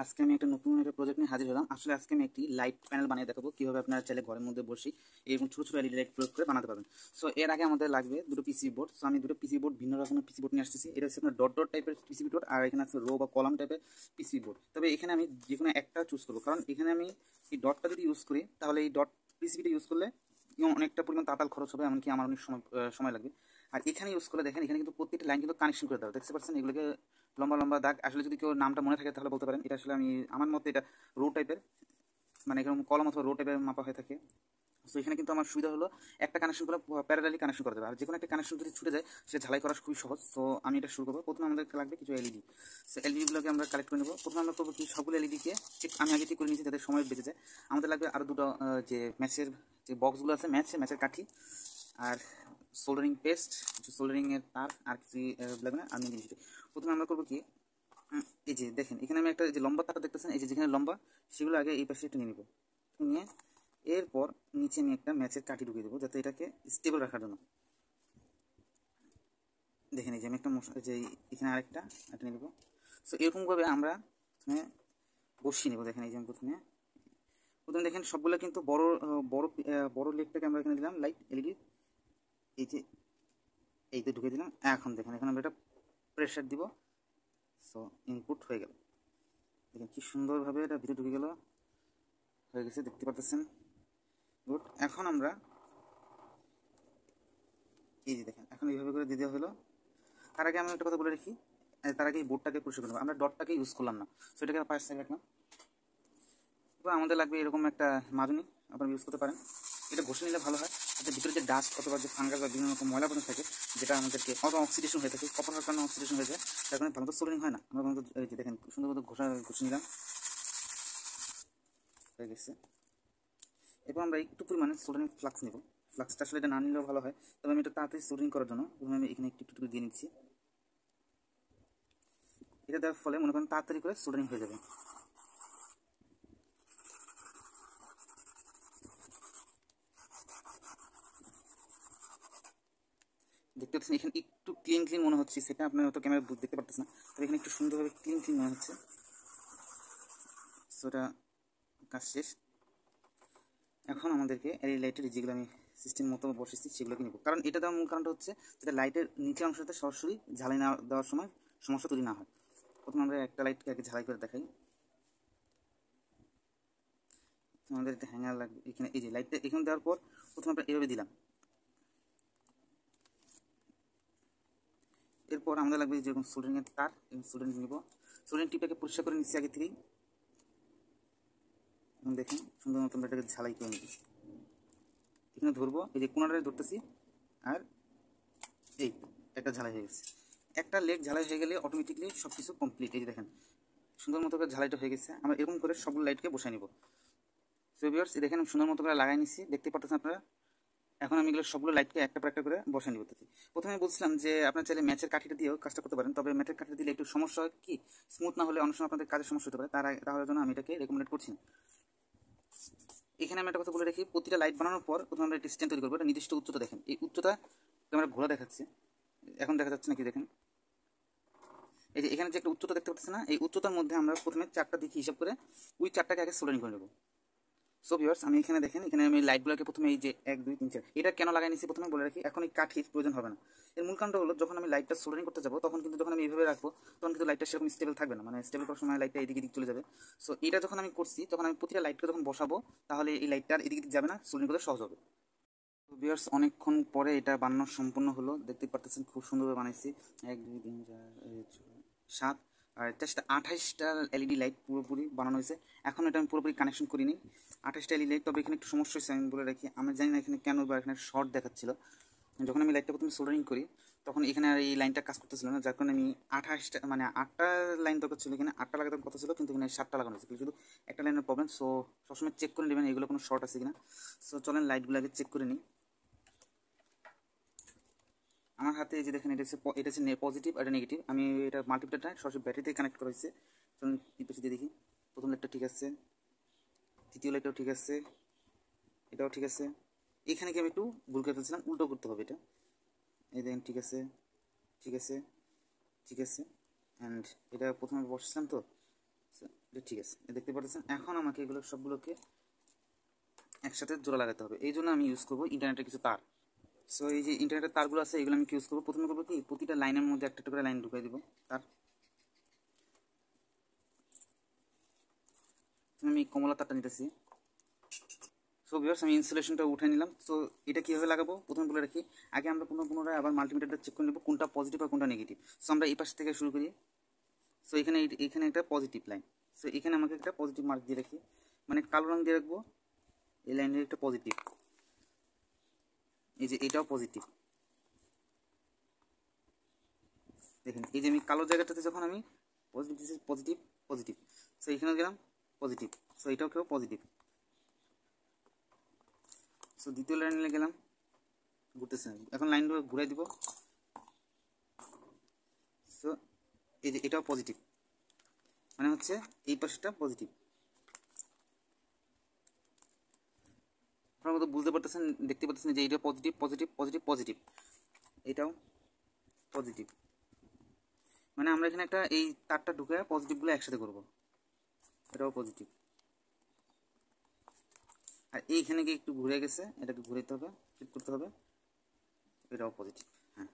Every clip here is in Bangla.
আজকে আমি একটা নতুন একটা প্রজেক্ট নিয়ে হাজির হলাম। আসলে আজকে আমি একটি লাইট প্যানেল বানিয়ে দেখাবো কিভাবে আপনারা চাইলে ঘরের মধ্যে বসে এরকম ছোট ছোট এলইডি লাইট প্রয়োগ করে বানাতে পারবেন। সো এর আগে আমাদের লাগবে দুটো পিসি বোর্ড। সো আমি দুটো পিসি বোর্ড ভিন্ন রকমের পিসি বোর্ড নিয়ে আসতেছি। এটা হচ্ছে আপনার ডট ডট টাইপের পিসি বোর্ড, আর এখানে আছে রো বা কলাম টাইপের পিসি বোর্ড। তবে এখানে আমি যে কোনো একটা চুজ করবো, কারণ এখানে আমি এই ডটটা যদি ইউজ করি তাহলে এই ডট পিসিবিটা ইউজ করলে অনেকটা পরিমাণ তাতাল খরচ হবে, এমনকি আমার অনেক সময় লাগবে। আর এখানে ইউজ করলে দেখেন এখানে কিন্তু প্রত্যেকটা লাইন কিন্তু কানেকশন করে দেওয়া, দেখতে পাচ্ছেন এগুলোকে লম্বা লম্বা দাগ। আসলে যদি কেউ নামটা মনে থাকে তাহলে বলতে পারেন। এটা আসলে আমি আমার মতে এটা রো টাইপের, মানে এরকম কলম অথবা রো টাইপের মাপা হয়ে থাকে। সো এখানে কিন্তু আমার সুবিধা হলো একটা কানেকশন করে প্যারালালি কানেকশন করা যাবে, আর যে কোনো একটা কানেকশন যদি ছুটে যায় সেটা ঝালাই করা খুবই সহজ। সো আমি এটা শুরু করবো। প্রথমে আমাদের লাগবে কিছু এলইডি। সো এলইডিগুলোকে আমরা কালেক্ট করে নেবো। প্রথমে আমরা করবো কি, সবগুলো এলইডিকে আমি আগে ঠিক করে নিয়েছি যাতে সময় বেঁচে যায়। আমাদের লাগবে আরও দুটো যে ম্যাচের যে বক্সগুলো আছে, ম্যাচের কাঠি, আর সোল্ডারিং পেস্ট, কিছু সোল্ডারিংয়ের তার, আর কিছু লাগবে না। আমি জিনিসটি প্রথমে আমরা করবো কি, এই যে দেখেন এখানে আমি একটা যে লম্বা তারটা দেখতেছেন, এই যে যেখানে লম্বা সেগুলো আগে এই পাশে নিয়ে নেবো। নিয়ে এরপর নিচে আমি একটা ম্যাচের কাঠি ঢুকিয়ে দেবো যাতে এটাকে স্টেবল রাখার জন্য। দেখেন এই যে আমি একটা যে এখানে আরেকটা নিয়ে নেবো। সো এরকমভাবে আমরা প্রথমে বসিয়ে নেবো। দেখেন এই যে আমি প্রথমে দেখেন সবগুলো কিন্তু বড় বড় বড় লেগটাকে আমরা এখানে দিলাম লাইট এলইডি, এই যে এইতে ঢুকিয়ে দিলাম। এখন দেখেন এখন আমরা এটা প্রেশার দিব। সো ইনপুট হয়ে গেল, দেখেন কি সুন্দরভাবে এটা ভিতরে ঢুকে গেল, হয়ে গেছে, দেখতে পাচ্ছেন। গুড। এখন আমরা এই যে দেখেন এখন এইভাবে করে দিয়ে দেওয়া হলো। তার আগে আমি একটা কথা বলে রাখি, তার আগে এই বোর্ডটাকে পরিষ্কার করে নেবো। আমরা ডটটাকে ইউজ করলাম না, সো এটাকে পাশ সাইড রাখলাম। এবার আমাদের লাগবে এরকম একটা মাজনি, আপনারা ইউজ করতে পারেন। এটা ঘষে নিলে ভালো হয়, যাতে ভিতরে যে ডাস্ট অথবা যে ফাঙ্গাস বা বিভিন্ন রকম ময়লা পড়ে থাকে, যেটা আমাদেরকে অথবা অক্সিডেশন হয়ে থাকে, কপার হওয়ার কারণে অক্সিডেশন হয়ে যায়, তার কারণে ভালো তো সোলিং হয় না। আমরা ভালো এই যে দেখেন সুন্দর মতো ঘষে নিলাম, হয়ে গেছে। এরপর আমরা একটু পরিমাণে সোল্ডারিং ফ্লাক্স নেব। ফ্লাক্সটা আসলে এটা না নিলেও ভালো হয়, তবে আমি এটা তাড়াতাড়ি সোল্ডারিং করার জন্য প্রথমে আমি এখানে একটু একটু দিয়ে নিচ্ছি। এটা দেওয়ার ফলে মনে করেন তাড়াতাড়ি করে সোল্ডারিং হয়ে যাবে। দেখতে পাচ্ছেন এখানে একটু ক্লিন মনে হচ্ছে, সেটা আপনার হয়তো ক্যামেরা দেখতে পারতেছেন না, তবে এখানে একটু সুন্দরভাবে ক্লিন মনে হচ্ছে। সো এটা কাজ শেষ। এখন আমাদেরকে এই লাইটের যেগুলো আমি সিস্টেম মতো বসেছি সেগুলোকে নেব, কারণ এটা দেওয়ার মূল কারণটা হচ্ছে যাতে লাইটের নিচের অংশটাতে সরাসরি ঝালাই না দেওয়ার সময় সমস্যা তৈরি না হয়। প্রথমে আমরা একটা লাইটকে আগে ঝালাই করে দেখাই। আমাদের একটা হ্যাঙ্গার লাগবে এখানে, এই যে লাইটটা এখানে দেওয়ার পর প্রথমে আমরা এভাবে দিলাম। এরপর আমাদের লাগবে যেরকম সোল্ডারিংয়ের তার, এবং সোল্ডারিং নিব। সোল্ডারিং টিপটাকে পরিষ্কার করে নিচ্ছি আগে থেকেই। দেখেন সুন্দর মতো আমরা এটাকে ঝালাই করে নিচ্ছি। এখানে ধরবো, এই যে কোনাটারে ধরতেছি, আর এই একটা ঝালাই হয়ে গেছে। একটা লেগ ঝালাই হয়ে গেলে অটোমেটিকলি সব কিছু কমপ্লিট। এই যে দেখেন সুন্দর মতো করে ঝালাইটা হয়ে গেছে। আমরা এরকম করে সবগুলো লাইটকে বসাই নিব। সো ভিউয়ার্স দেখেন সুন্দর মতো করে লাগাই নিচ্ছি, দেখতে পাচ্ছেন আপনারা। এখন আমি এগুলো সবগুলো লাইটকে একটা পর একটা করে বসাই নিব। প্রথমে বলছিলাম যে আপনার চাইলে ম্যাচের কাঠিটা দিয়েও কাজটা করতে পারেন, তবে ম্যাচের কাঠিটা দিলে একটু সমস্যা হয়, কি স্মুথ না হলে অনেক সময় আপনাদের কাজের সমস্যা হতে পারে, তাহলে জন্য আমি এটাকে রেকমেন্ড করছি না। এখানে আমি একটা কথা বলে রাখি, প্রতিটা লাইট বানানোর পর প্রথমে আমরা একটা স্ট্যান্ড তৈরি করবো। এটা নির্দিষ্ট উচ্চতা, দেখেন এই উচ্চতা আমরা ঘোরা দেখাচ্ছে, এখন দেখা যাচ্ছে নাকি দেখেন, এই যে এখানে যে একটা উচ্চতা দেখতে পাচ্ছেন না, এই উচ্চতার মধ্যে আমরা প্রথমে চারটা দিকে হিসাব করে ওই চারটাকে আগে সোল্ডারিং করে নেবো। সো ভিউয়ার্স আমি এখানে দেখেন, এখানে আমি লাইটগুলোকে প্রথমে এই যে 1 2 3 4 এটা কেন লাগাই নিচ্ছি প্রথমে বলে রাখি। এখন এই কাঠির প্রয়োজন হবে না। এর মূল কারণটা হলো যখন আমি লাইটটা সোল্ডারিং করতে যাবো তখন কিন্তু যখন আমি এইভাবে রাখবো তখন কিন্তু লাইটটা সেরকম স্টেবল থাকবে না, মানে স্টেবল করার সময় লাইটটা এদিকে চলে যাবে। সো এটা যখন আমি করছি তখন আমি প্রতিটা লাইটকে যখন বসাবো তাহলে এই লাইটটার এদিকে যাবে না, সোল্ডারিং করতে সহজ হবে। তো ভিউয়ার্স অনেকক্ষণ পরে এটা বানানো সম্পূর্ণ হলো, দেখতে পারতেছেন খুব সুন্দরভাবে বানাইছি। 1 2 3 4 7 আর এটার সাথে 28টা এলইডি লাইট পুরোপুরি বানানো হয়েছে। এখন এটা আমি পুরোপুরি কানেকশন করিনি 28টা এলইডি লাইট, তবে এখানে একটু সমস্যা হয়েছে আমি বলে রাখি। আমি জানি না এখানে কেন বা এখানে শর্ট দেখাচ্ছিল। যখন আমি লাইটটা প্রথমে সোল্ডারিং করি তখন এখানে আর এই লাইনটা কাজ করতেছিল না, যার কারণে আমি 28টা মানে 8টা লাইন দরকার ছিল, এখানে 8টা লাগানোর কথা ছিল কিন্তু এখানে 7টা লাগানো হয়েছে, শুধু একটা লাইনের প্রবলেম। সো সবসময় চেক করে নেবেন এগুলো কোনো শর্ট আছে কিনা। সো চলেন লাইটগুলো আগে চেক করে নিই। আমার হাতে এই যে দেখেন এটা হচ্ছে পজিটিভ আর এটা নেগেটিভ। আমি এটা মাল্টিমিটারটা সরাসরি ব্যাটারিতে কানেক্ট করা হয়েছে। চলুন এই পাশে দিয়ে দেখি। প্রথম লাইটটা ঠিক আছে, দ্বিতীয় লাইটটাও ঠিক আছে, এটাও ঠিক আছে। এখানে কি আমি একটু ভুল করে ফেলছিলাম, উল্টো করতে হবে এটা। এই দেখেন ঠিক আছে, ঠিক আছে, ঠিক আছে। অ্যান্ড এটা প্রথমে বসছিলাম তো, এটা ঠিক আছে, দেখতে পাচ্ছেন। এখন আমাকে এগুলো সবগুলোকে একসাথে জোড়া লাগাতে হবে। এই জন্য আমি ইউজ করবো ইন্টারনেটের কিছু তার। সো এই যে ইন্টারনেটের তারগুলো আছে এগুলো আমি ইউজ করবো। প্রথমে করবো কি, প্রতিটা লাইনের মধ্যে একটা একটা করে লাইন ঢুকিয়ে দিব তার। আমি কমলা তারটা নিতেছি। সো ভিউয়ার্স, আমি ইনসুলেশনটা উঠে নিলাম। সো এটা কীভাবে লাগাবো প্রথমে বলে রাখি। আগে আমরা পুনরায় আবার মাল্টিমিটারটা চেক করে নেব কোনটা পজিটিভ আর কোনটা নেগেটিভ। সো আমরা এই পাশ থেকে শুরু করি। সো এখানে একটা পজিটিভ লাইন। সো এখানে আমাকে একটা পজিটিভ মার্ক দিয়ে রাখি, মানে কালো রং দিয়ে রাখবো। এই লাইনের একটা পজিটিভ, এই যে এটাও পজিটিভ। দেখেন এই যে আমি কালো জায়গাটাতে যখন আমি পজিটিভ দিচ্ছি, পজিটিভ পজিটিভ। সো এখানেও গেলাম পজিটিভ। সো এটাও কেউ পজিটিভ। সো দ্বিতীয় লাইনে গেলাম, ঘুরতেছে না, এখন লাইনগুলো ঘুরাই দিব। সো এই যে এটাও পজিটিভ, মানে হচ্ছে এই পাশটা পজিটিভ। আপনার মতো বুঝতে পারতেছেন, দেখতে পাচ্ছেন যে এটা পজিটিভ পজিটিভ পজিটিভ পজিটিভ, এটাও পজিটিভ। মানে আমরা এখানে একটা এই তারটা ঢুকে পজিটিভগুলো একসাথে করব। এটাও পজিটিভ। আর এইখানে গিয়ে একটু ঘুরে গেছে, এটাকে ঘুরাইতে হবে, ফ্লিপ করতে হবে। এটাও পজিটিভ। হ্যাঁ,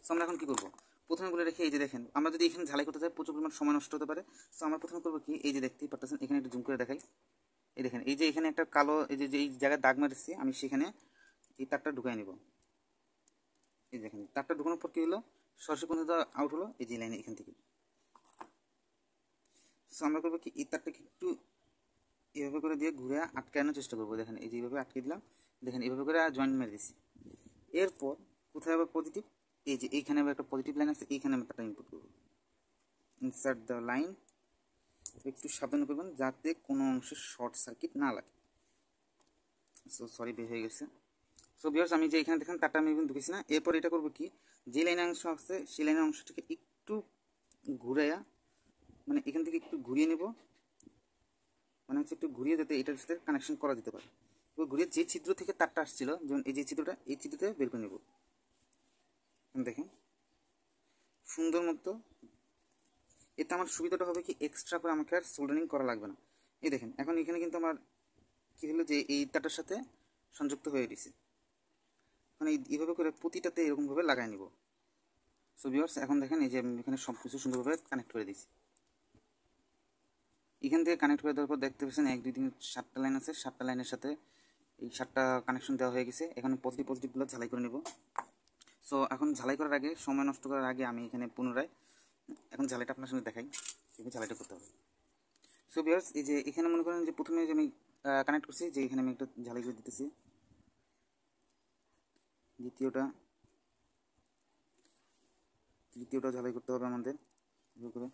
সো আমরা এখন কী করবো, প্রথমে বলে রেখে এই যে দেখেন, আমরা যদি এখানে ঝালাই করতে চাই প্রচুর পরিমাণ সময় নষ্ট হতে পারে। সো আমরা প্রথমে করবো কি, এই যে দেখতেই পারতেছেন, এখানে একটু জুম করে দেখাই। এই দেখেন এই যে এখানে একটা কালো এই যে এই জায়গায় দাগ মেরেছি, আমি সেখানে এই তারটা ঢুকাই নেব। এই দেখেন তারটা ঢুকানোর পর কী হলো, সরাসরি কোন আউট হলো এই যে লাইনে এখান থেকে। সো আমরা করবো কি, এই তারটাকে একটু এভাবে করে দিয়ে ঘুরে আটকানোর চেষ্টা করবো। দেখেন এই যে এইভাবে আটকে দিলাম, দেখেন এইভাবে করে জয়েন্ট মেরে দিচ্ছি। এরপর কোথায় আবার পজিটিভ, এই যে এইখানে আবার একটা পজিটিভ লাইন আছে, এইখানে আমি তারটা ইনপুট করবো। Insert the line. একটু সাবধান করবেন যাতে কোনো অংশে শর্ট সার্কিট না লাগে। সো সরি, বের হয়ে গেছে। সো ভিউয়ার্স, আমি যে এখানে দেখেন তারটা আমি ঢুকেছি না। এরপর এটা করবো কি, যে লাইনের অংশ আছে সেই লাইনের অংশটাকে একটু ঘুরাইয়া, মানে এখান থেকে একটু ঘুরিয়ে নেব, মানে হচ্ছে একটু ঘুরিয়ে যাতে এটার সাথে কানেকশন করা যেতে পারে। এবার ঘুরিয়ে যে ছিদ্র থেকে তারটা আসছিল, যেমন এই যে ছিদ্রটা, এই ছিদ্রতে বের করে নেব। দেখেন সুন্দর মতো। এতে আমার সুবিধাটা হবে কি, এক্সট্রা করে আমাকে আর সোল্ডারিং করা লাগবে না। এই দেখেন এখন এখানে কিন্তু আমার কী হলো, যে এই তারটার সাথে সংযুক্ত হয়ে গেছে। মানে এইভাবে করে প্রতিটাতে এরকমভাবে লাগাই নিব। সো ভিউয়ার্স, এখন দেখেন এই যে আমি এখানে সব কিছু সুন্দরভাবে কানেক্ট করে দিয়েছি। এখান থেকে কানেক্ট করে দেওয়ার পর দেখতে পাচ্ছেন 1 2 3 7টা লাইন আছে। 7টা লাইনের সাথে এই 7টা কানেকশন দেওয়া হয়ে গেছে। এখন পজিটিভগুলো ঝালাই করে নেব। সো এখন ঝালাই করার আগে, সময় নষ্ট করার আগে আমি এখানে পুনরায় এখন ঝালাইটা আপনার সঙ্গে দেখাই কীভাবে ঝালাইটা করতে হবে। সো ভিউয়ার্স, এই যে এখানে মনে করেন যে প্রথমে যে আমি কানেক্ট করছি, যে এখানে আমি একটা ঝালাই করে দিতেছি। তৃতীয়টা ঝালাই করতে হবে আমাদের এভাবে করে।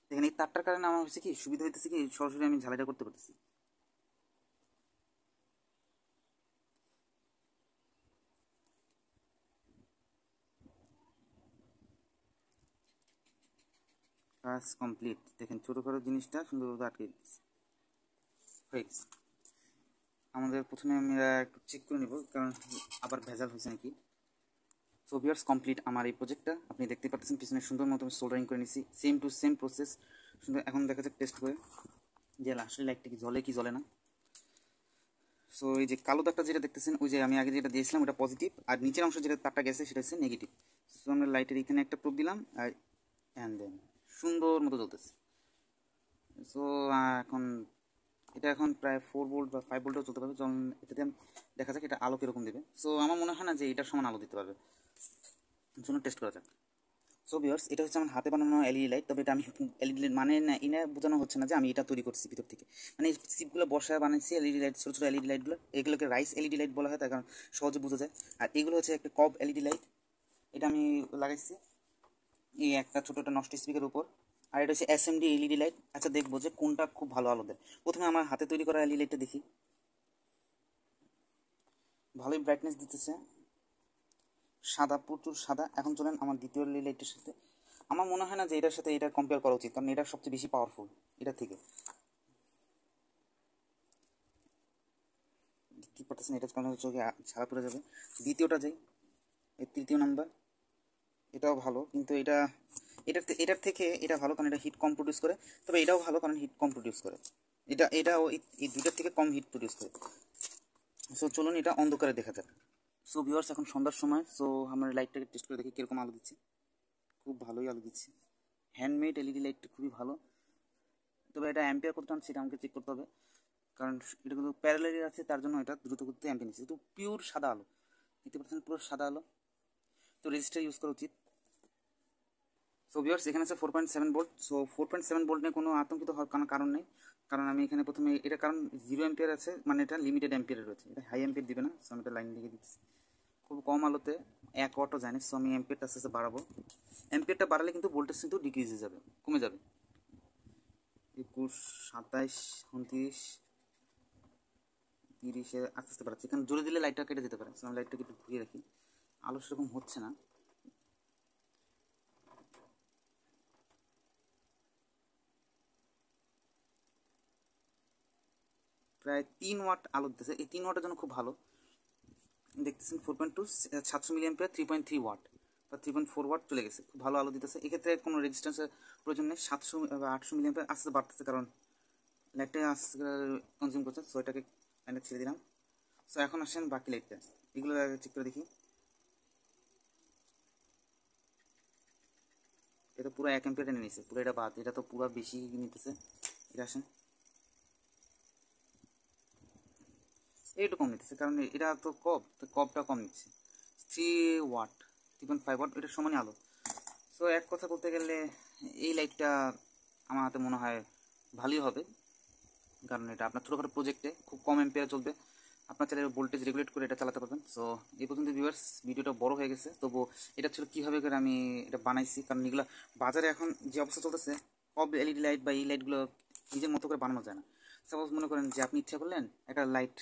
দেখেন এই তারটার কারণে আমার হচ্ছে কি সুবিধা হইতেছে কি, সরাসরি আমি ঝালাইটা করতে পারতেছি। কাজ কমপ্লিট। দেখেন ছোটোখাটো জিনিসটা সুন্দরভাবে আটকে দিচ্ছি, হয়ে গেছে। আমাদের প্রথমে আমরা একটু চেক করে নিব, কারণ আবার ভেজাল হয়েছে নাকি। সো ভিউয়ার্স, কমপ্লিট আমার এই প্রজেক্টটা। আপনি দেখতে পাচ্ছেন পিছনে সুন্দর মতো সোল্ডারিং করে নিচ্ছি, সেম টু সেম প্রসেস সুন্দর। এখন দেখা যাক টেস্ট করে যে আসলে লাইটটা কি জ্বলে কি জ্বলে না। সো এই যে কালো দাগটা যেটা দেখতেছেন, ওই যে আমি আগে যেটা দিয়েছিলাম ওটা পজিটিভ, আর নিচের অংশ যেটা তারটা গেছে সেটা হচ্ছে নেগেটিভ। সো আমরা লাইটের এখানে একটা প্রুফ দিলাম, আর অ্যান্ড দেন সুন্দর মতো জ্বলতেছে। সো এখন এটা এখন প্রায় 4 ভোল্ট বা 5 ভোল্টও চলতে পারবে। যখন এটাতে দেখা যাক এটা আলো কীরকম দেবে। সো আমার মনে হয় না যে এটার সমান আলো দিতে পারবে, জন্য টেস্ট করা যাক। সো ভিউয়ার্স, এটা হচ্ছে আমার হাতে বানানো এলইডি লাইট। তবে এটা আমি এলইডি লাইট মানে না, এটা বোঝানো হচ্ছে না যে আমি এটা তৈরি করছি ভিতর থেকে। মানে এই চিপগুলো বসায় বানাইছি এলইডি লাইট, ছোটো ছোটো এলইডি লাইটগুলো। এগুলোকে রাইস এলইডি লাইট বলা হয়, তার কারণ সহজে বোঝা যায়। আর এগুলো হচ্ছে একটা কব এলইডি লাইট, এটা আমি লাগাইছি এই একটা ছোটো একটা নষ্ট স্পিকের উপর। আর এটা হচ্ছে এসএমডি এলইডি লাইট। আচ্ছা, দেখবো যে কোনটা খুব ভালো আলো দেয়। প্রথমে আমার হাতে তৈরি করা এলইডি লাইটটা দেখি, ভালোই ব্রাইটনেস দিতেছে, সাদা, প্রচুর সাদা। এখন চলেন আমার দ্বিতীয় এলইডি লাইটের সাথে। আমার মনে হয় না যে এটার সাথে এটা কম্পেয়ার করা উচিত, কারণ এটা সবচেয়ে বেশি পাওয়ারফুল এটার থেকে। কি করতেছেন, এটা কারণে চোখে ছাড়া পড়ে যাবে। দ্বিতীয়টা যাই, এই তৃতীয় নাম্বার, এটাও ভালো, কিন্তু এটার থেকে এটা ভালো কারণ এটা হিট কম প্রডিউস করে, তবে এটাও ভালো কারণ হিট কম প্রডিউস করে। এটাও এই দুইটার থেকে কম হিট প্রডিউস করে। সো চলুন এটা অন্ধকারে দেখা যাক। সো ভিউয়ার্স, এখন সন্ধ্যার সময়। সো আমরা লাইটটাকে টেস্ট করে দেখি কীরকম আলো দিচ্ছে। খুব ভালোই আলো দিচ্ছে, হ্যান্ডমেড এলইডি লাইটটা খুবই ভালো। তবে এটা অ্যাম্পিয়ার কত টানছে সেটা আমাকে চেক করতে হবে, কারণ এটা কিন্তু প্যারালালি আছে, তার জন্য এটা দ্রুত করতে অ্যাম্পিয়ার নিচ্ছে। কিন্তু পিওর সাদা আলো, 80% পুরো সাদা আলো, তো রেজিস্টার ইউজ করা উচিত। সো ভিউয়ার্স, এখানে আছে 4.7 ভোল্ট। সো 4.7 ভোল্ট নিয়ে কোনো আতঙ্কিত হওয়ার কোনো কারণ নেই, কারণ আমি এখানে প্রথমে এটা, কারণ 0 অ্যাম্পিয়ার আছে, মানে এটা লিমিটেড অ্যাম্পিয়ারে রয়েছে, এটা হাই অ্যাম্পিয়ার দিবে না। সো আমি এটা লাইন দিকে দিচ্ছি, খুব কম আলোতে 1 ওয়াটও যায় না। সো আমি অ্যাম্পিয়ারটা আস্তে আস্তে বাড়াবো। অ্যাম্পিয়ারটা বাড়ালে কিন্তু ভোল্টেজ কিন্তু ডিক্রিজ হয়ে যাবে, কমে যাবে। 21, 27, 29, 30-এ আস্তে আস্তে বাড়াচ্ছে। এখানে জোরে দিলে লাইটটা কেটে যেতে পারে। সো আমি লাইটটাকে একটু ঘুরিয়ে রাখি, আলো সেরকম হচ্ছে না। প্রায় 3 ওয়াট আলো দিতেছে, এই 3 ওয়াটের জন্য খুব ভালো। দেখতেছেন 4.2, 700 মিলি অ্যাম্পিয়ার, 3.3 ওয়াট বা 3.4 ওয়াট চলে গেছে, খুব ভালো আলো দিতেছে। এক্ষেত্রে কোনো রেজিস্ট্যান্সের প্রয়োজন নেই। 700 বা 800 মিলি অ্যাম্পিয়ার আস্তে বাড়তেছে, কারণ লাইটটা আস্তে কনজিউম করছে। সো এটাকে লাইনটা ছেড়ে দিলাম। সো এখন আসেন বাকি লাইটটা, এগুলো চেক করে দেখি। এটা পুরো 1 অ্যাম্পিয়ার টেনে নিচ্ছে, পুরো এটা বাদ, এটা তো পুরো বেশি নিতেছে। এটা আসেন, একটু কম নিতেছে, কারণ এটা তো কবটা কম নিচ্ছে। 3 ওয়াট, 3.5 ওয়াট, এটার সমানই আলো। সো এক কথা বলতে গেলে এই লাইটটা আমার হাতে মনে হয় ভালোই হবে, কারণ এটা আপনার ছোটোখাটো প্রজেক্টে খুব কম অ্যাম্পিয়ার চলবে। আপনার চাইলে ভোল্টেজ রেগুলেট করে এটা চালাতে পারবেন। সো এই পর্যন্ত ভিউয়ার্স, ভিডিওটা বড় হয়ে গেছে, তবু এটা ছিল কীভাবে করে আমি এটা বানাইছি, কারণ এগুলো বাজারে এখন যে অবস্থা চলতেছে, সব এলইডি লাইট বা এই লাইটগুলো নিজের মতো করে বানানো যায় না। সাপোজ মনে করেন যে আপনি ইচ্ছা করলেন একটা লাইট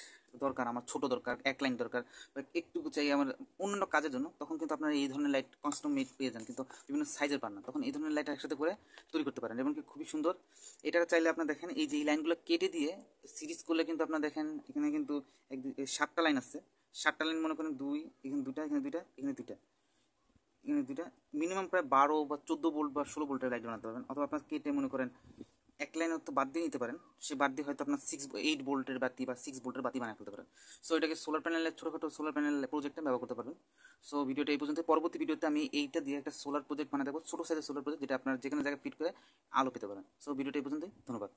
দরকার, আমার ছোট দরকার, 1 লাইন দরকার, বা একটুকু চাই আমার অন্যান্য কাজের জন্য, তখন কিন্তু আপনারা এই ধরনের লাইট কাস্টম মেড পেয়ে যান, কিন্তু বিভিন্ন সাইজের পান না। তখন এই ধরনের লাইট একসাথে করে তৈরি করতে পারেন, এবং কি খুবই সুন্দর। এটা চাইলে আপনার দেখেন, এই যে এই লাইনগুলো কেটে দিয়ে সিরিজ করলে কিন্তু আপনার দেখেন এখানে কিন্তু 7টা লাইন আছে। 7টা লাইন মনে করেন 2, এখানে 2টা, এখানে 2টা, এখানে 2টা, এখানে 2টা, মিনিমাম প্রায় 12 বা 14 ভোল্ট বা 16 ভোল্টের লাইট বানাতে পারবেন। অথবা আপনার কেটে মনে করেন 1 লাইন তো বাদ দিয়ে নিতে পারেন, সে বাদ দিয়ে হয়তো আপনার 8 ভোল্টের বাতি বা 6 ভোল্টের বাতি বানিয়ে ফেলতে পারেন। সো এটাকে সোলার প্যানেলের, ছোটোখাটো সোলার প্যানেল প্রজেক্টে ব্যবহার করতে পারবেন। সো ভিডিওটা এই পর্যন্ত। পরবর্তী ভিডিওতে আমি এইটা দিয়ে একটা সোলার প্রজেক্ট বানাতে দেবো, ছোটো সাইজের সোলার প্রজেক্ট, যেটা আপনার যেখানে জায়গায় ফিট করে আলো পেতে পারেন। সো ভিডিওটা এই পর্যন্তই, ধন্যবাদ।